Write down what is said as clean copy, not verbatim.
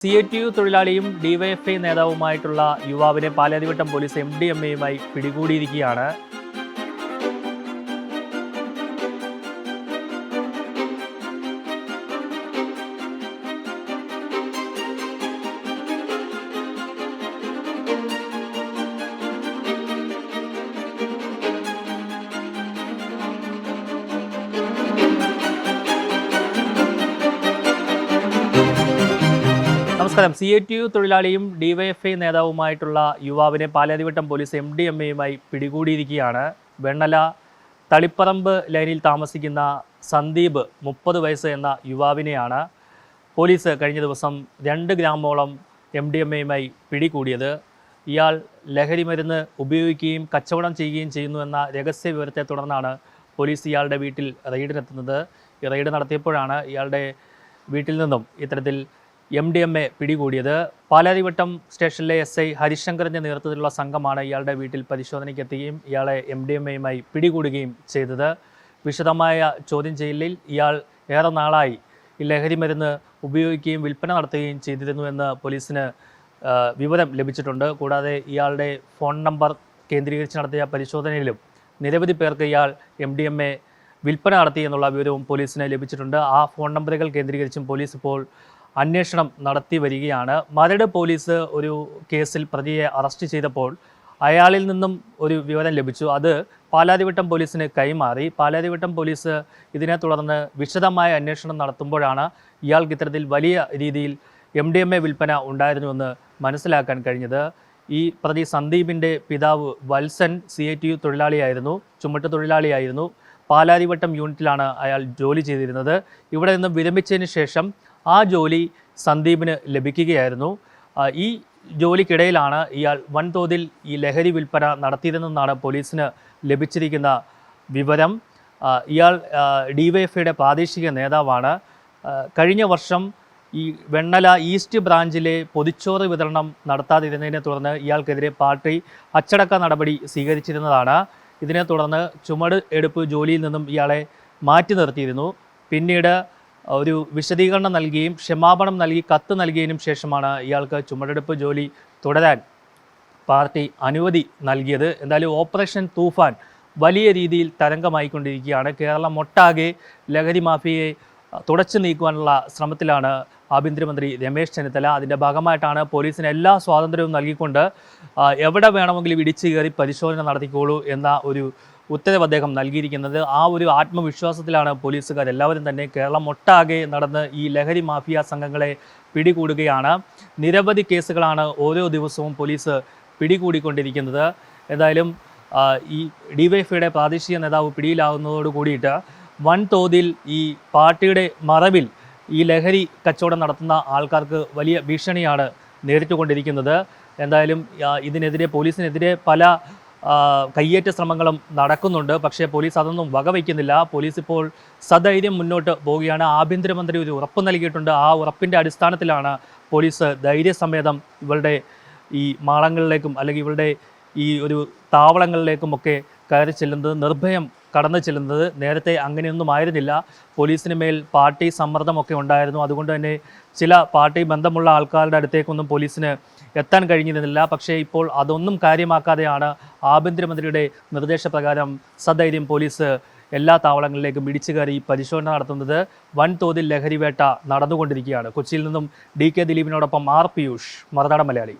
CITU തൊഴിലാളിയും DYFI നേതാവുമായിട്ടുള്ള യുവാവിനെ Palarivattom police MDMA പിടികൂടിയിരിക്കുകയാണ്. നമസ്കാരം. CITU തൊഴിലാളിയും DYFI നേതാവുമായിട്ടുള്ള യുവാവിനെ പാലാരിവട്ടം പോലീസ് MDMA പിടികൂടിയിരിക്കുകയാണ്. വെണ്ണല തളിപ്പറമ്പ് ലൈനിൽ താമസിക്കുന്ന സന്ദീപ് 30 വയസ്സ് എന്ന യുവാവിനെയാണ് പോലീസ് കഴിഞ്ഞ ദിവസം 2 ഗ്രാമോളം MDMA പിടികൂടിയത്. ഇയാൾ ലഹരി മരുന്ന് ഉപയോഗിക്കുകയും കച്ചവടം ചെയ്യുകയും ചെയ്യുന്നു എന്ന രഹസ്യ വിവരത്തെ തുടർന്നാണ് പോലീസ് ഇയാളുടെ വീട്ടിൽ റെയ്ഡിനെത്തുന്നത്. ഈ റെയ്ഡ് നടത്തിയപ്പോഴാണ് ഇയാളുടെ വീട്ടിൽ നിന്നും ഇത്തരത്തിൽ MDMA പിടികൂടിയത്. പാലാരിവട്ടം സ്റ്റേഷനിലെ SI ഹരിശങ്കറിൻ്റെ നേതൃത്വത്തിലുള്ള സംഘമാണ് ഇയാളുടെ വീട്ടിൽ പരിശോധനയ്ക്കെത്തുകയും ഇയാളെ MDMA പിടികൂടുകയും ചെയ്തത്. വിശദമായ ചോദ്യം ചെയ്യലിൽ ഇയാൾ ഏറെ നാളായി ഈ ലഹരി മരുന്ന് ഉപയോഗിക്കുകയും വിൽപ്പന നടത്തുകയും ചെയ്തിരുന്നുവെന്ന് പോലീസിന് വിവരം ലഭിച്ചിട്ടുണ്ട്. കൂടാതെ ഇയാളുടെ ഫോൺ നമ്പർ കേന്ദ്രീകരിച്ച് നടത്തിയ പരിശോധനയിലും നിരവധി പേർക്ക് ഇയാൾ MDMA വിൽപ്പന നടത്തി എന്നുള്ള വിവരവും പോലീസിന് ലഭിച്ചിട്ടുണ്ട്. ആ ഫോൺ നമ്പറുകൾ കേന്ദ്രീകരിച്ചും പോലീസ് ഇപ്പോൾ അന്വേഷണം നടത്തി വരികയാണ്. മരട് പോലീസ് ഒരു കേസിൽ പ്രതിയെ അറസ്റ്റ് ചെയ്തപ്പോൾ അയാളിൽ നിന്നും ഒരു വിവരം ലഭിച്ചു. അത് പാലാരിവട്ടം പോലീസിന് കൈമാറി. പാലാരിവട്ടം പോലീസ് ഇതിനെ തുടർന്ന് വിശദമായ അന്വേഷണം നടത്തുമ്പോഴാണ് ഇയാൾക്ക് ഇത്തരത്തിൽ വലിയ രീതിയിൽ MDMA വിൽപ്പന ഉണ്ടായിരുന്നുവെന്ന് മനസ്സിലാക്കാൻ കഴിഞ്ഞത്. ഈ പ്രതി സന്ദീപിൻ്റെ പിതാവ് വത്സൻ CITU തൊഴിലാളിയായിരുന്നു, ചുമട്ട് തൊഴിലാളിയായിരുന്നു. പാലാരിവട്ടം യൂണിറ്റിലാണ് അയാൾ ജോലി ചെയ്തിരുന്നത്. ഇവിടെ നിന്ന് വിരമിച്ചതിന് ശേഷം ആ ജോലി സന്ദീപിന് ലഭിക്കുകയായിരുന്നു. ഈ ജോലിക്കിടയിലാണ് ഇയാൾ വൻതോതിൽ ഈ ലഹരി വിൽപ്പന നടത്തിയതെന്നാണ് പോലീസിന് ലഭിച്ചിരിക്കുന്ന വിവരം. ഇയാൾ DYFIയുടെ പ്രാദേശിക നേതാവാണ്. കഴിഞ്ഞ വർഷം ഈ വെണ്ണല ഈസ്റ്റ് ബ്രാഞ്ചിലെ പൊതിച്ചോറ് വിതരണം നടത്താതിരുന്നതിനെ തുടർന്ന് ഇയാൾക്കെതിരെ പാർട്ടി അച്ചടക്ക നടപടി സ്വീകരിച്ചിരുന്നതാണ്. ഇതിനെ തുടർന്ന് ചുമട് എടുപ്പ് ജോലിയിൽ നിന്നും ഇയാളെ മാറ്റി നിർത്തിയിരുന്നു. പിന്നീട് ഒരു വിശദീകരണം നൽകുകയും ക്ഷമാപണം നൽകി കത്ത് നൽകിയതിനും ശേഷമാണ് ഇയാൾക്ക് ചുമടെടുപ്പ് ജോലി തുടരാൻ പാർട്ടി അനുമതി നൽകിയത്. എന്തായാലും ഓപ്പറേഷൻ തൂഫാൻ വലിയ രീതിയിൽ തരംഗമായിക്കൊണ്ടിരിക്കുകയാണ്. കേരളം ഒട്ടാകെ ലഹരി മാഫിയയെ തുടച്ചു നീക്കുവാനുള്ള ശ്രമത്തിലാണ് ആഭ്യന്തരമന്ത്രി രമേശ് ചെന്നിത്തല. അതിൻ്റെ ഭാഗമായിട്ടാണ് പോലീസിന് എല്ലാ സ്വാതന്ത്ര്യവും നൽകിക്കൊണ്ട് എവിടെ വേണമെങ്കിലും ഇടിച്ചു കയറി പരിശോധന നടത്തിക്കോളൂ എന്ന ഒരു ഉത്തരവ് അദ്ദേഹം നൽകിയിരിക്കുന്നത്. ആ ഒരു ആത്മവിശ്വാസത്തിലാണ് പോലീസുകാർ എല്ലാവരും തന്നെ. കേരളം ഒട്ടാകെ നടന്ന് ഈ ലഹരി മാഫിയ സംഘങ്ങളെ പിടികൂടുകയാണ്. നിരവധി കേസുകളാണ് ഓരോ ദിവസവും പോലീസ് പിടികൂടിക്കൊണ്ടിരിക്കുന്നത്. എന്തായാലും ഈ DYFIയുടെ പ്രാദേശിക നേതാവ് പിടിയിലാവുന്നതോട് കൂടിയിട്ട് വൻതോതിൽ ഈ പാർട്ടിയുടെ മറവിൽ ഈ ലഹരി കച്ചവടം നടത്തുന്ന ആൾക്കാർക്ക് വലിയ ഭീഷണിയാണ് നേരിട്ടുകൊണ്ടിരിക്കുന്നത്. എന്തായാലും ഇതിനെതിരെ പോലീസിനെതിരെ പല കയ്യേറ്റ ശ്രമങ്ങളും നടക്കുന്നുണ്ട്. പക്ഷേ പോലീസ് അതൊന്നും വകവയ്ക്കുന്നില്ല. പോലീസ് ഇപ്പോൾ സധൈര്യം മുന്നോട്ട് പോവുകയാണ്. ആഭ്യന്തരമന്ത്രി ഒരു ഉറപ്പ് നൽകിയിട്ടുണ്ട്. ആ ഉറപ്പിൻ്റെ അടിസ്ഥാനത്തിലാണ് പോലീസ് ധൈര്യസമേതം ഇവരുടെ ഈ മാളങ്ങളിലേക്കും അല്ലെങ്കിൽ ഇവരുടെ ഈ ഒരു താവളങ്ങളിലേക്കുമൊക്കെ കയറി ചെല്ലുന്നത്, നിർഭയം കടന്നു ചെല്ലുന്നത്. നേരത്തെ അങ്ങനെയൊന്നും ആയിരുന്നില്ല. പോലീസിന് മേൽ പാർട്ടി സമ്മർദ്ദമൊക്കെ ഉണ്ടായിരുന്നു. അതുകൊണ്ട് തന്നെ ചില പാർട്ടി ബന്ധമുള്ള ആൾക്കാരുടെ അടുത്തേക്കൊന്നും പോലീസിന് എത്താൻ കഴിഞ്ഞിരുന്നില്ല. പക്ഷേ ഇപ്പോൾ അതൊന്നും കാര്യമാക്കാതെയാണ് ആഭ്യന്തരമന്ത്രിയുടെ നിർദ്ദേശപ്രകാരം സധൈര്യം പോലീസ് എല്ലാ താവളങ്ങളിലേക്കും ഇടിച്ചു കയറി പരിശോധന നടത്തുന്നത്. വൻതോതിൽ ലഹരിവേട്ട നടന്നുകൊണ്ടിരിക്കുകയാണ്. കൊച്ചിയിൽ നിന്നും DK ദിലീപിനോടൊപ്പം R. പിയൂഷ്, മറുനാടൻ മലയാളി.